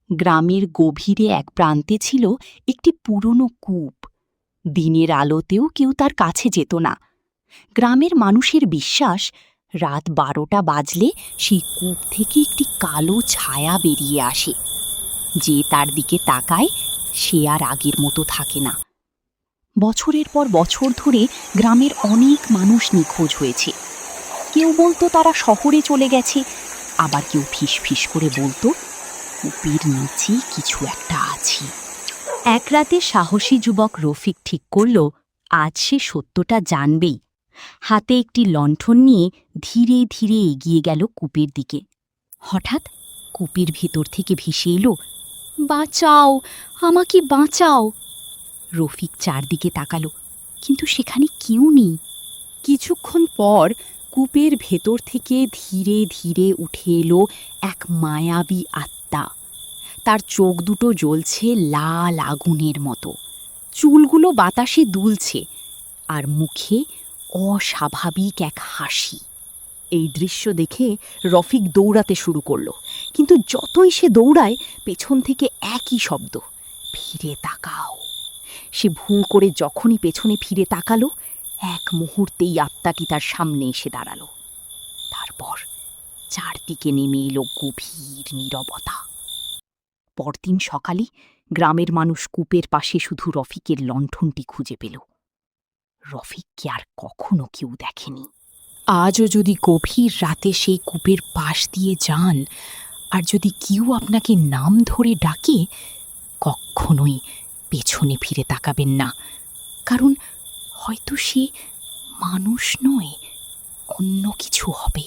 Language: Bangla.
গ্রামের গভীরে এক প্রান্তে ছিল একটি পুরনো কূপ। দিনের আলোতেও কেউ তার কাছে যেত না। গ্রামের মানুষের বিশ্বাস, রাত 12টা বাজলে সেই কূপ থেকে একটি কালো ছায়া বেরিয়ে আসে। যে তার দিকে তাকায় সে আর আগের মতো থাকে না। বছরের পর বছর ধরে গ্রামের অনেক মানুষ নিখোঁজ হয়েছে। কেউ বলতো তারা শহরে চলে গেছে, আবার কেউ ফিস করে বলতো কূপের নিচে কিছু একটা আছে। এক রাতে সাহসী যুবক রফিক ঠিক করল আজ সে সত্যটা জানবেই। হাতে একটি লণ্ঠন নিয়ে ধীরে ধীরে এগিয়ে গেল কূপের দিকে। হঠাৎ কূপের ভেতর থেকে ভেসে এলো, বাঁচাও, আমাকে বাঁচাও। রফিক চারদিকে তাকালো, কিন্তু সেখানে কেউ নেই। কিছুক্ষণ পর কূপের ভেতর থেকে ধীরে ধীরে উঠে এলো এক মায়াবী আত্মা। তার চোখ দুটো জ্বলছে লাল আগুনের মতো, চুলগুলো বাতাসে দুলছে, আর মুখে অস্বাভাবিক এক হাসি। এই দৃশ্য দেখে রফিক দৌড়াতে শুরু করলো, কিন্তু যতই সে দৌড়ায় পেছন থেকে একই শব্দ, ফিরে তাকাও। সে ভুঁ করে যখনই পেছনে ফিরে তাকালো, এক মুহূর্তেই আত্মাটি তার সামনে এসে দাঁড়ালো। তারপর চারদিকে নেমে এলো গভীর নীরবতা। পরদিন সকালে গ্রামের মানুষ কূপের পাশে শুধু রফিকের লণ্ঠনটি খুঁজে পেল। রফিককে আর কখনো কেউ দেখেনি। আজও যদি গভীর রাতে সেই কূপের পাশ দিয়ে যান, আর যদি কেউ আপনাকে নাম ধরে ডাকে, কখনোই পেছনে ফিরে তাকাবেন না, কারণ হয়তো সে মানুষ নয়, অন্য কিছু হবে।